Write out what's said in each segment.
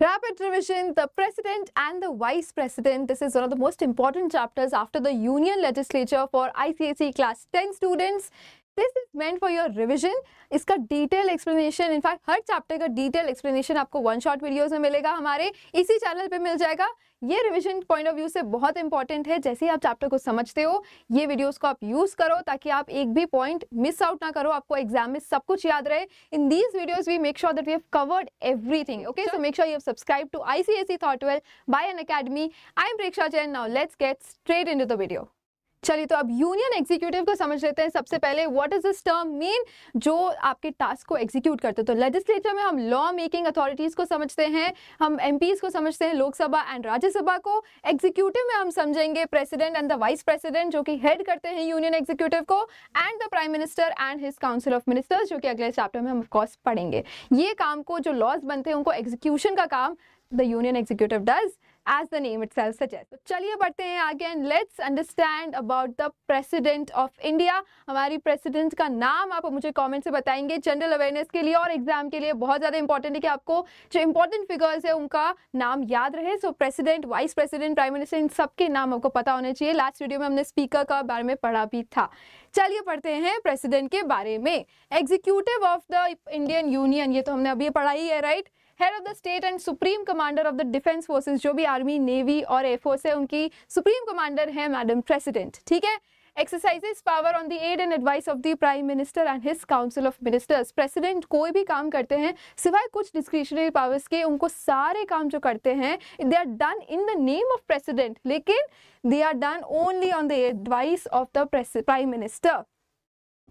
Rapid revision, the president and the vice president. This is one of the most important chapters after the union legislature for ICSE class 10 students. This is meant for your revision. इसका detail explanation, in fact हर chapter का detail explanation आपको one shot videos में मिलेगा, हमारे इसी channel पे मिल जाएगा। ये रिवीजन पॉइंट ऑफ व्यू से बहुत इंपॉर्टेंट है। जैसे ही आप चैप्टर को समझते हो, ये वीडियोस को आप यूज करो ताकि आप एक भी पॉइंट मिस आउट ना करो, आपको एग्जाम में सब कुछ याद रहे। In these videos we make sure that we have covered everything. Okay, so make sure you have subscribe to ICSE Thought Well by Unacademy. I am Preksha Jain. Now let's get straight into the video. चलिए, तो अब union executive को समझ लेते हैं। सबसे पहले what is this term mean, जो आपके टास्क को एग्जीक्यूट करते हैं। तो लेजिस्लेचर में हम लॉ मेकिंग अथॉरिटीज को समझते हैं, हम MPs को समझते हैं, लोकसभा एंड राज्यसभा को। एग्जीक्यूटिव में हम समझेंगे president and the vice president, जो कि हेड करते हैं यूनियन एग्जीक्यूटिव को, and the prime minister and his council of ministers, जो कि अगले चैप्टर में हम ऑफकोर्स पढ़ेंगे। ये काम को, जो लॉज बनते हैं उनको एग्जीक्यूशन का काम the union executive does, as the name itself suggests. तो चलिए बढ़ते हैं आगे and let's understand about the president of India. हमारी प्रेसिडेंट का नाम आप मुझे कमेंट से बताएंगे, जनरल अवेयरनेस के लिए और एग्जाम के लिए बहुत ज़्यादा इंपॉर्टेंट है कि आपको जो इंपॉर्टेंट फिगर्स है उनका नाम याद रहे। So president, vice president, prime minister, इन सबके नाम आपको पता होने चाहिए। लास्ट वीडियो में हमने स्पीकर का बारे में पढ़ा भी था। चलिए पढ़ते हैं प्रेसिडेंट के बारे में। Executive of the Indian union, ये तो हमने अभी पढ़ा ही है, right. Head of the state and supreme commander of the defence forces, जो भी आर्मी, नेवी और एयरफोर्स है, उनकी सुप्रीम कमांडर है मैडम प्रेसिडेंट, ठीक है। Exercises power on the aid and advice of the prime minister and his council of ministers. President कोई भी काम करते हैं सिवाय कुछ डिस्क्रिशनरी पावर्स के, उनको सारे काम जो करते हैं they are done in the name of president, लेकिन they are done only on the advice of the prime minister.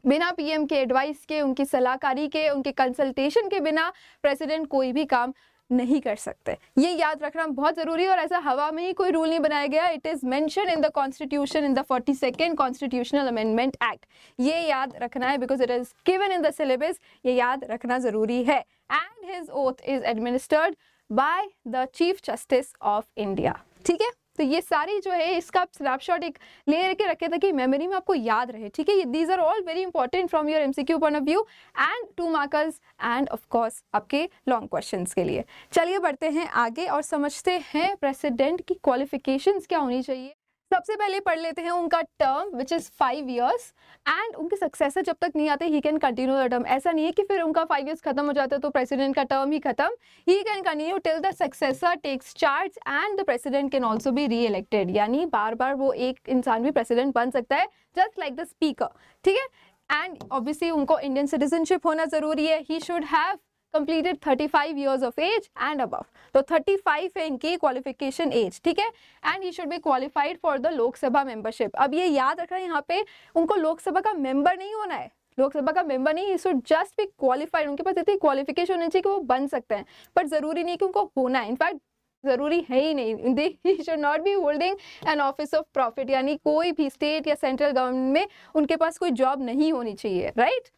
बिना PM के एडवाइस के, उनकी सलाहकारी के, उनके कंसल्टेशन के बिना प्रेसिडेंट कोई भी काम नहीं कर सकते। ये याद रखना बहुत जरूरी है, और ऐसा हवा में ही कोई रूल नहीं बनाया गया। It is mention in the constitution in the 42nd constitutional amendment act. ये याद रखना है because it is given in the syllabus, ये याद रखना जरूरी है। And his oath is administered by the chief justice of India, ठीक है। तो ये सारी जो है, इसका स्नैपशॉट एक ले के रखे ताकि मेमोरी में आपको याद रहे, ठीक है। These are all very important from your MCQ point of view and 2 markers and of course आपके लॉन्ग क्वेश्चंस के लिए। चलिए बढ़ते हैं आगे और समझते हैं प्रेसिडेंट की क्वालिफिकेशंस क्या होनी चाहिए। सबसे पहले पढ़ लेते हैं उनका term which is 5 years, and उनके सक्सेसर जब तक नहीं आते ही कैन कंटिन्यू द टर्म। ऐसा नहीं है कि फिर उनका 5 years खत्म हो जाता है तो प्रेसिडेंट का टर्म ही खत्म। He can continue till the successor takes charge and the president can also be reelected, यानी बार बार वो एक इंसान भी प्रेसिडेंट बन सकता है, जस्ट लाइक द स्पीकर, ठीक है। एंड ऑब्वियसली उनको इंडियन सिटीजनशिप होना जरूरी है। He should have completed 35 years of age and above, तो 35 है इनकी क्वालिफिकेशन एज, ठीक है। And he should B qualified for the Lok Sabha membership. अब ये याद रखना है, यहाँ पे उनको लोकसभा का मेंबर नहीं होना है, लोकसभा का मेंबर नहीं, he should just be qualified. उनके पास इतनी क्वालिफिकेशन होनी चाहिए कि वो बन सकते हैं, पर जरूरी नहीं कि उनको होना है। इनफैक्ट जरूरी है ही नहीं। He should not be holding an office of profit, यानी कोई भी स्टेट या सेंट्रल गवर्नमेंट में उनके पास कोई जॉब नहीं होनी चाहिए, राइट।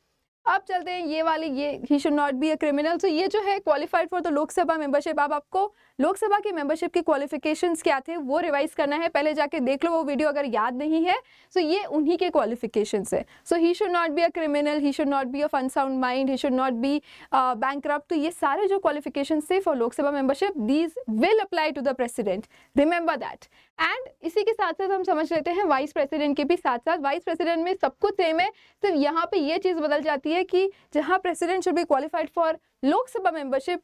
अब चलते हैं ये वाले, ये he should not be a criminal. तो ये जो है qualified for the Lok Sabha membership. अब आपको लोकसभा की मेंबरशिप की क्वालिफिकेशंस क्या थे वो रिवाइज करना है, पहले जाके देख लो वो वीडियो अगर याद नहीं है। सो ये उन्हीं के क्वालिफिकेशंस है। सो he should not be a criminal, he should not be of unsound mind, he should not be bankrupt. तो ये सारे जो क्वालिफिकेशंस थे for Lok Sabha membership, these will apply to the president, remember that. And इसी के साथ साथ हम समझ लेते हैं वाइस प्रेसिडेंट के भी साथ साथ। वाइस प्रेसिडेंट में सब कुछ सेम है, सिर्फ यहाँ पे ये चीज बदल जाती है कि जहां president should be qualified for Lok Sabha membership,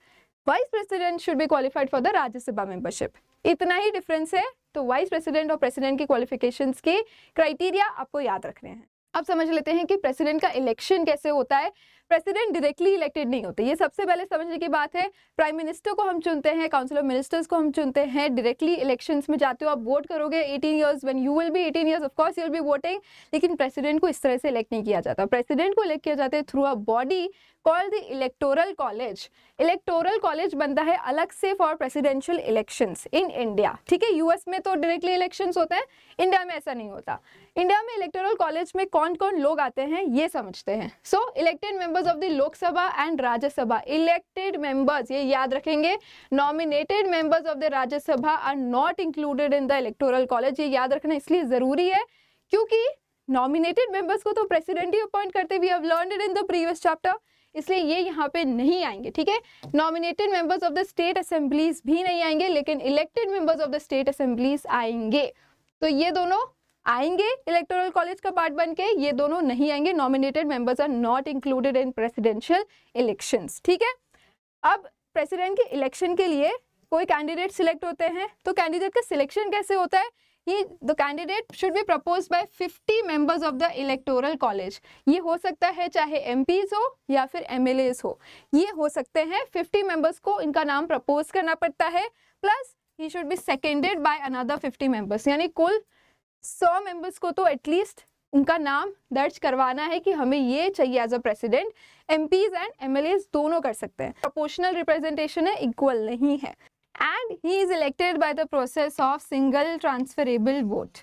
vice president should be qualified for the Rajya Sabha membership. इतना ही डिफरेंस है। तो वाइस प्रेसिडेंट और प्रेसिडेंट की क्वालिफिकेशंस के क्राइटेरिया आपको याद रखने हैं। अब समझ लेते हैं कि प्रेसिडेंट का इलेक्शन कैसे होता है। प्रेसिडेंट डायरेक्टली इलेक्टेड नहीं होते, ये सबसे पहले समझने की बात है। प्राइम मिनिस्टर को हम चुनते हैं, काउंसिल ऑफ मिनिस्टर्स को हम चुनते हैं। डायरेक्टली इलेक्शंस में जाते हो, आप वोट करोगे 18 years, when you will be 18 years of course you will be voting. लेकिन प्रेसिडेंट को इस तरह से इलेक्ट नहीं किया जाता। प्रेसिडेंट को इलेक्ट किया जाता है through a body called the electoral college. Electoral college बनता है अलग से for presidential elections in India, ठीक है। यूएस में तो डायरेक्टली इलेक्शंस होते हैं, इंडिया में ऐसा नहीं होता। इंडिया में इलेक्टोरल कॉलेज में कौन कौन लोग आते हैं ये समझते हैं। सो elected members of the Lok Sabha and Rajya Sabha, elected members ये याद रखेंगे। Nominated members of the Rajya Sabha are not included in the electoral college. ये याद रखना इसलिए जरूरी है क्योंकि नॉमिनेटेड मेंबर्स को तो प्रेसिडेंट ही अपॉइंट करते, we have learned it in the previous chapter. इसलिए ये यहाँ पे नहीं आएंगे, ठीक है। Nominated members of the state assemblies भी नहीं आएंगे, लेकिन elected members of the state assemblies आएंगे। तो ये दोनों आएंगे इलेक्टोरल कॉलेज का पार्ट बन के, ये दोनों नहीं आएंगे। Nominated members are not included in presidential elections, ठीक है। अब प्रेसिडेंट के इलेक्शन के लिए कोई कैंडिडेट सिलेक्ट होते हैं, तो कैंडिडेट का सिलेक्शन कैसे होता है? The candidate should be proposed by 50 members of the electoral college. ये हो सकता है चाहे एमपीज हो या फिर एमएलएज हो, ये हो सकते हैं। 50 मेंबर्स को इनका नाम प्रपोज करना पड़ता है, plus he should be seconded by another 50 members, यानी कुल 100 मेंबर्स को तो एटलीस्ट उनका नाम दर्ज करवाना है कि हमें ये चाहिए as a president. MPs and MLAs दोनों कर सकते हैं। प्रोपोर्शनल रिप्रेजेंटेशन है, इक्वल नहीं है। And he is elected by the process of single transferable vote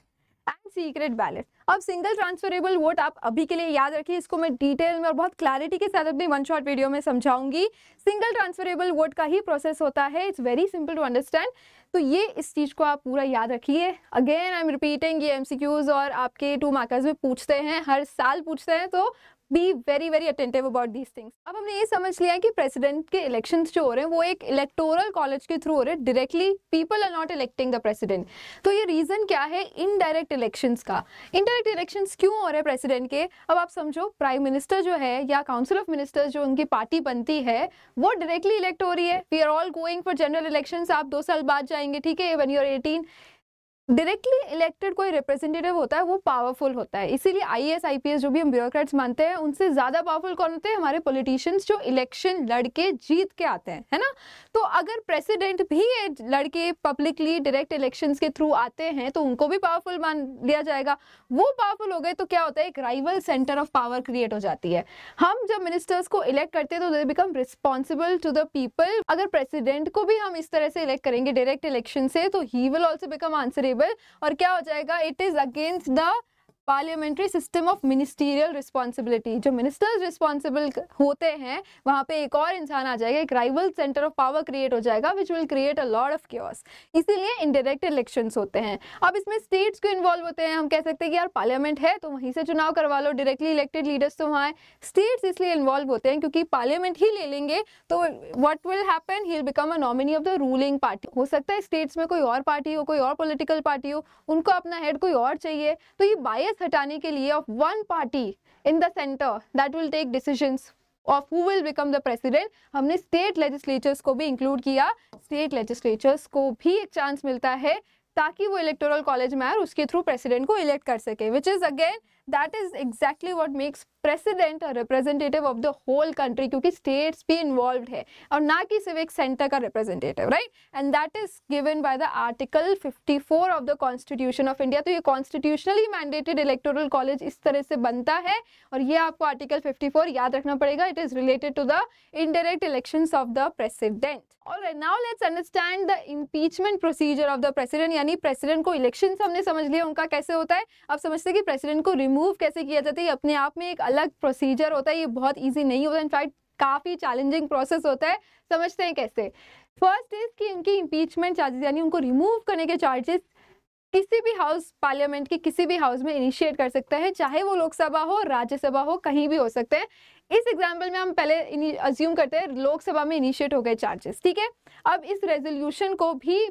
and secret ballot. अब सिंगल ट्रांसफरेबल वोट आप अभी के लिए याद रखिए, इसको मैं डिटेल में और बहुत क्लैरिटी के साथ अपनी वन शॉट वीडियो में समझाऊंगी। सिंगल ट्रांसफरेबल वोट का ही प्रोसेस होता है, it's very simple to understand. तो ये इस चीज़ को आप पूरा याद रखिए। अगेन आई एम रिपीटिंग, ये एमसीक्यूज और आपके 2 मार्कर्स में पूछते हैं, हर साल पूछते हैं, तो be very very attentive about these things. अब हमने ये समझ लिया है कि प्रेसिडेंट के इलेक्शंस जो हो रहे हैं वो एक इलेक्टोरल कॉलेज के थ्रू हो रहे हैं, directly people are not electing the president. तो ये रीजन क्या है इनडायरेक्ट इलेक्शंस का? इनडायरेक्ट इलेक्शंस क्यों हो रहे हैं प्रेसिडेंट के? अब आप समझो, प्राइम मिनिस्टर जो है या काउंसिल ऑफ मिनिस्टर्स जो उनकी पार्टी बनती है वो डायरेक्टली इलेक्ट हो रही है। We are all going for general elections, आप 2 साल बाद जाएंगे, ठीक है, when you are 18। Directly elected कोई रिप्रेजेंटेटिव होता है वो पावरफुल होता है, इसीलिए आईएएस आईपीएस जो भी हम ब्यूरोक्रेट्स मानते हैं उनसे ज्यादा पावरफुल कौन होते हैं? हमारे पॉलिटिशियंस जो इलेक्शन लड़के जीत के आते हैं, है ना। तो अगर प्रेसिडेंट भी लड़के पब्लिकली डायरेक्ट इलेक्शंस के थ्रू आते हैं तो उनको भी पावरफुल मान लिया जाएगा। वो पावरफुल हो गए तो क्या होता है? एक rival centre of power create हो जाती है। हम जब मिनिस्टर्स को इलेक्ट करते हैं तो they become responsible to the people. अगर प्रेसिडेंट को भी हम इस तरह से इलेक्ट करेंगे डायरेक्ट इलेक्शन से, तो he will also become answerable. और क्या हो जाएगा? It is against the parliamentary system of ministerial responsibility. जो मिनिस्टर्स रिस्पॉन्सिबल होते हैं वहां पे एक और इंसान आ जाएगा, एक rival centre of power create हो जाएगा, which will create a lot of chaos. इसीलिए इनडायरेक्ट इलेक्शंस होते हैं। अब इसमें स्टेट्स क्यों इन्वॉल्व होते हैं? हम कह सकते हैं कि यार पार्लियामेंट है तो वहीं से चुनाव करवा लो, डायरेक्टली इलेक्टेड लीडर्स तो वहाँ है। स्टेट्स इसलिए इन्वॉल्व होते हैं क्योंकि पार्लियामेंट ही ले लेंगे तो what will happen? He will become a nominee of the ruling party. हो सकता है स्टेट्स में कोई और पार्टी हो, कोई और पॉलिटिकल पार्टी हो, उनको अपना हेड कोई और चाहिए, तो ये बायस हटाने के लिए of one party in the center that will take decisions of who will become the president, हमने स्टेट लेजिस्लेचर्स को भी इंक्लूड किया। स्टेट लेजिस्लेचर्स को भी एक चांस मिलता है ताकि वो इलेक्टोरल कॉलेज में आए और उसके थ्रू प्रेसिडेंट को इलेक्ट कर सके, which is again that is exactly what makes president a representative of the whole country, क्योंकि स्टेट्स भी इन्वॉल्व है और ना कि सिर्फ एक सेंटर का representative, right. And that is given by the article 54 of the constitution of India. तो ये कॉन्स्टिट्यूशनली मैंडेटेड इलेक्टोरल कॉलेज इस तरह से बनता है और ये आपको आर्टिकल 54 याद रखना पड़ेगा। It is related to the indirect elections of the president. Alright, now let's understand the impeachment procedure of the president। यानी प्रेसिडेंट को इलेक्शन हमने समझ लिया उनका कैसे होता है। अब समझते हैं कि प्रेसिडेंट को रिमूव कैसे किया जाता है। ये अपने आप में एक अलग प्रोसीजर होता है, ये बहुत इजी नहीं होता, इनफैक्ट काफी चैलेंजिंग प्रोसेस होता है। समझते हैं कैसे। फर्स्ट इज कि उनकी इम्पीचमेंट चार्जेस यानी उनको रिमूव करने के चार्जेस किसी भी हाउस, पार्लियामेंट के किसी भी हाउस में इनिशिएट कर सकता है, चाहे वो लोकसभा हो, राज्यसभा हो, कहीं भी हो सकते हैं। इस एग्जाम्पल में हम पहले अज्यूम करते हैं लोकसभा में इनिशिएट हो गए चार्जेस, ठीक है। अब इस रेजोल्यूशन को भी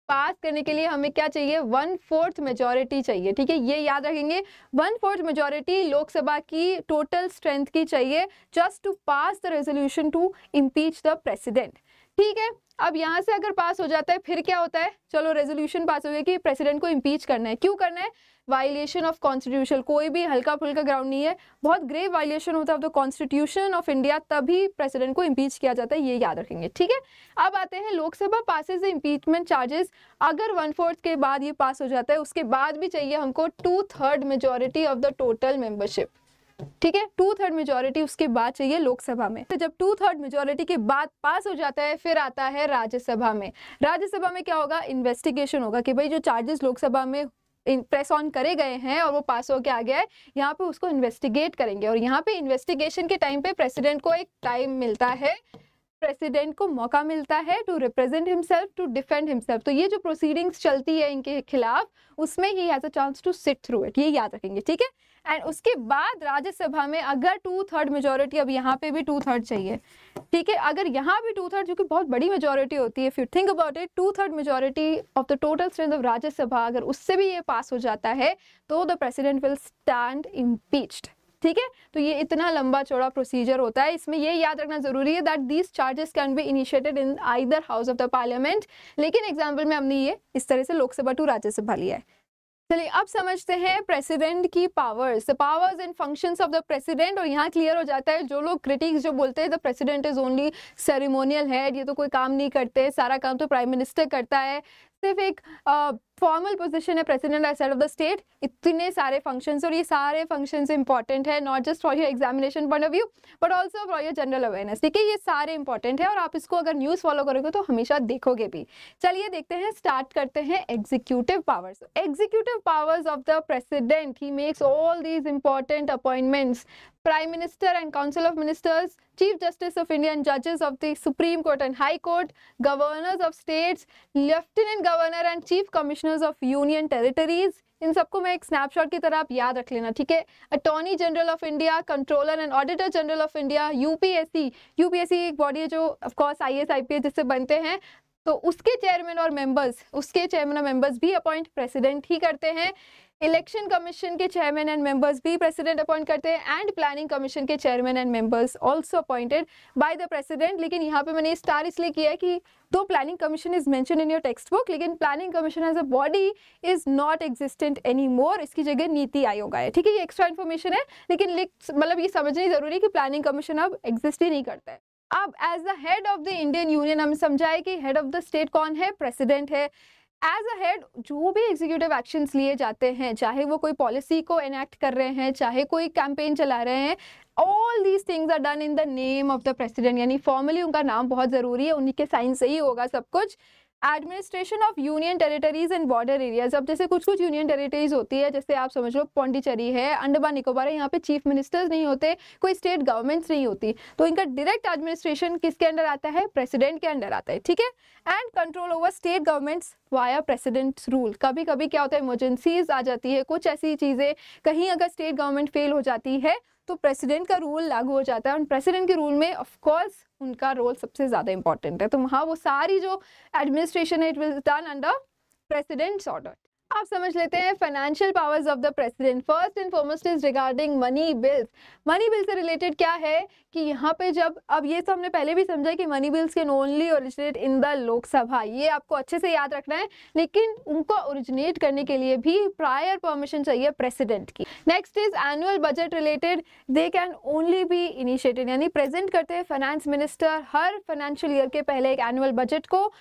पास करने के लिए हमें क्या चाहिए? 1/4 मेजोरिटी चाहिए, ठीक है। ये याद रखेंगे, 1/4 मेजोरिटी लोकसभा की टोटल स्ट्रेंथ की चाहिए just to pass the resolution to impeach the president, ठीक है। अब यहाँ से अगर पास हो जाता है फिर क्या होता है? चलो रेजोल्यूशन पास हो गया कि प्रेसिडेंट को इम्पीच करना है। क्यों करना है? वायलेशन ऑफ कॉन्स्टिट्यूशन, कोई भी हल्का फुल्का ग्राउंड नहीं है, बहुत ग्रेव वायलेशन होता है of the constitution of India, तभी प्रेसिडेंट को इम्पीच किया जाता है, ये याद रखेंगे, ठीक है। अब आते हैं Lok Sabha passes the impeachment charges. अगर 1/4 के बाद ये पास हो जाता है, उसके बाद भी चाहिए हमको 2/3 majority of the total membership, ठीक है। 2/3 मेजोरिटी उसके बाद चाहिए लोकसभा में। तो जब 2/3 मेजोरिटी के बाद पास हो जाता है फिर आता है राज्यसभा में। राज्यसभा में क्या होगा? इन्वेस्टिगेशन होगा कि भाई जो चार्जेस लोकसभा में प्रेस ऑन करे गए हैं और वो पास होके आ गया है, यहाँ पे उसको इन्वेस्टिगेट करेंगे और यहाँ पे इन्वेस्टिगेशन के टाइम पे प्रेसिडेंट को एक टाइम मिलता है प्रेसिडेंट को मौका मिलता है to represent himself, to defend himself. तो ये जो प्रोसीडिंग्स चलती है इनके खिलाफ, उसमें ही has a chance to sit through it, ये याद रखेंगे, ठीक है। एंड उसके बाद राज्यसभा में अगर 2/3 मेजोरिटी, अब यहाँ पे भी 2/3 चाहिए, ठीक है, अगर यहाँ भी 2/3, जो कि बहुत बड़ी मेजोरिटी होती है, if you think about it, 2/3 majority of the total strength of Rajya Sabha, अगर उससे भी ये पास हो जाता है तो the president will stand impeached, ठीक है। तो ये इतना लंबा चौड़ा प्रोसीजर होता है। इसमें ये याद रखना जरूरी है that these charges can be initiated in either house of the parliament, लेकिन एग्जाम्पल में हमने ये इस तरह से लोकसभा टू राज्यसभा लिया है। चलिए अब समझते हैं प्रेसिडेंट की powers, the powers and functions of the president. और यहाँ क्लियर हो जाता है, जो लोग क्रिटिक्स जो बोलते हैं the president is only ceremonial head, ये तो कोई काम नहीं करते, सारा काम तो प्राइम मिनिस्टर करता है, सिर्फ एक फॉर्मल पोजीशन है president as head of the state. इतने सारे फंक्शंस, और ये सारे फंक्शंस इंपॉर्टेंट है, not just for your examination point of view but also for your general awareness, ठीक है। ये सारे इंपॉर्टेंट है और आप इसको अगर न्यूज़ फॉलो करोगे तो हमेशा देखोगे भी। चलिए देखते हैं, स्टार्ट करते हैं executive powers. Executive powers of the president, he makes all these important appointments, Prime Minister and Council of Ministers, Chief Justice of India and Judges of the Supreme Court and High Court, Governors of States, Lieutenant Governor and Chief Commissioners of Union Territories। इन सबको मैं एक snapshot की तरह आप याद रख लेना, ठीक है। Attorney general of India, controller and auditor general of India, UPSC. UPSC एक बॉडी है जो ऑफ कोर्स आईएएस आईपीएस जिससे बनते हैं, तो उसके चेयरमैन और मेंबर्स भी अपॉइंट प्रेसिडेंट ही करते हैं। इलेक्शन कमीशन के चेयरमैन एंड मेंबर्स भी प्रेसिडेंट अपॉइंट करते हैं, एंड प्लानिंग कमीशन के chairman and members also appointed by the president. लेकिन यहाँ पे मैंने स्टार इसलिए किया है कि दो planning commission is mention in your textbook, लेकिन planning commission as a body is not existent any more, इसकी जगह नीति आयोग है, ठीक है। ये एक्स्ट्रा इन्फॉर्मेशन है, लेकिन मतलब ये समझनी जरूरी है कि प्लानिंग कमीशन अब एग्जिस्ट ही नहीं करता है। अब as the head of the Indian union, हम समझाए कि हेड ऑफ द स्टेट कौन है, प्रेसिडेंट है। एज अ हेड जो भी एग्जीक्यूटिव एक्शंस लिए जाते हैं, चाहे वो कोई पॉलिसी को एनैक्ट कर रहे हैं, चाहे कोई कैंपेन चला रहे हैं, all these things are done in the name of the president, यानी फॉर्मली उनका नाम बहुत जरूरी है, उन्हीं के साइन से ही होगा सब कुछ। Administration of union territories and border areas, अब जैसे कुछ यूनियन टेरिटरीज होती है, जैसे आप समझ लो पौंडीचेरी है, अंडमान निकोबार है, यहाँ पे चीफ मिनिस्टर्स नहीं होते, कोई स्टेट गवर्नमेंट्स नहीं होती, तो इनका डायरेक्ट एडमिनिस्ट्रेशन किसके अंडर आता है, प्रेसिडेंट के अंडर आता है, ठीक है। And control over state governments via presidents rule. कभी कभी क्या होता है, इमरजेंसीज आ जाती है, कुछ ऐसी चीज़ें, कहीं अगर स्टेट गवर्नमेंट फेल हो जाती है तो प्रेसिडेंट का रूल लागू हो जाता है, और प्रेसिडेंट के रूल में ऑफ कोर्स उनका रोल सबसे ज़्यादा इंपॉर्टेंट है। तो वहाँ वो सारी जो एडमिनिस्ट्रेशन है it will done under president's order. आप समझ लेते हैं financial powers of the president. First and foremost is regarding money bills. Money bill से रिलेटेड क्या है कि यहाँ पे जब, अब ये तो हमने पहले भी समझा कि money bills can only originate in the Lok Sabha, ये आपको अच्छे से याद रखना है, लेकिन उनको ओरिजिनेट करने के लिए भी प्रायर परमिशन चाहिए प्रेसिडेंट की। Next is annual budget related, they can only be initiated, यानी प्रेजेंट करते हैं फाइनेंस मिनिस्टर हर फाइनेंशियल ईयर के पहले एक एनुअल बजट को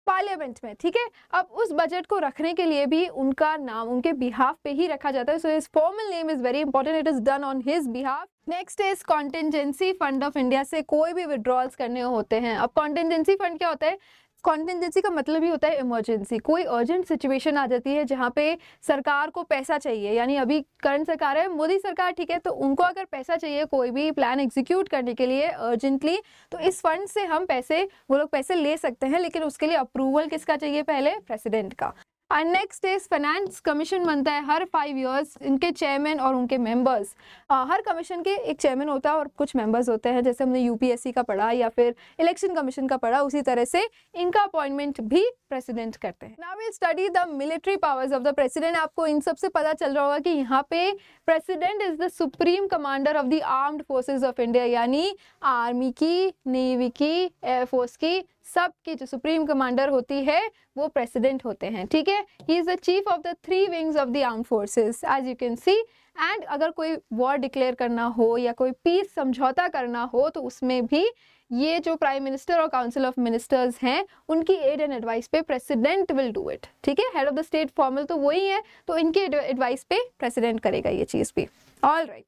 पार्लियामेंट में, ठीक है। अब उस बजट को रखने के लिए भी उनका नाम उनके बिहाफ पे ही रखा जाता है, so his formal name is very important, it is done on his behalf. Next is contingency fund of India से कोई भी विड्रॉल्स करने होते हैं। अब कॉन्टिजेंसी फंड क्या होता है, कॉन्टिजेंसी का मतलब ही होता है इमरजेंसी, कोई अर्जेंट सिचुएशन आ जाती है जहाँ पे सरकार को पैसा चाहिए, यानी अभी करंट सरकार है मोदी सरकार, ठीक है, तो उनको अगर पैसा चाहिए कोई भी प्लान एग्जीक्यूट करने के लिए अर्जेंटली, तो इस फंड से हम पैसे, वो लोग पैसे ले सकते हैं, लेकिन उसके लिए अप्रूवल किसका चाहिए, पहले प्रेसिडेंट का। And next is finance commission बनता है हर 5 इयर्स, इनके चेयरमैन और उनके मेंबर्स, हर कमीशन के एक चेयरमैन होता है और कुछ मेंबर्स होते हैं, जैसे हमने यूपीएससी का पढ़ा या फिर इलेक्शन कमीशन का पढ़ा, उसी तरह से इनका अपॉइंटमेंट भी प्रेसिडेंट करते हैं। Now will study the military powers of the president. आपको इन सब से पता चल रहा होगा कि यहाँ पे president is the supreme commander of the armed forces of India, यानी आर्मी की, नेवी की, एयरफोर्स की, सब की जो सुप्रीम कमांडर होती है वो प्रेसिडेंट होते हैं, ठीक है। He is the chief of the 3 wings of the armed forces as you can see. And अगर कोई वॉर डिक्लेयर करना हो या कोई पीस समझौता करना हो तो उसमें भी ये जो प्राइम मिनिस्टर और काउंसिल ऑफ मिनिस्टर्स हैं उनकी एड एंड एडवाइस पे प्रेसिडेंट विल डू इट, ठीक है। Head of the state formal तो वही है, तो इनके एडवाइस पे प्रेसिडेंट करेगा ये चीज़ भी। All right,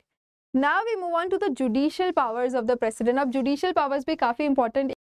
now we move on to the judicial powers of the president. अब जुडिशियल पावर्स भी काफ़ी इंपॉर्टेंट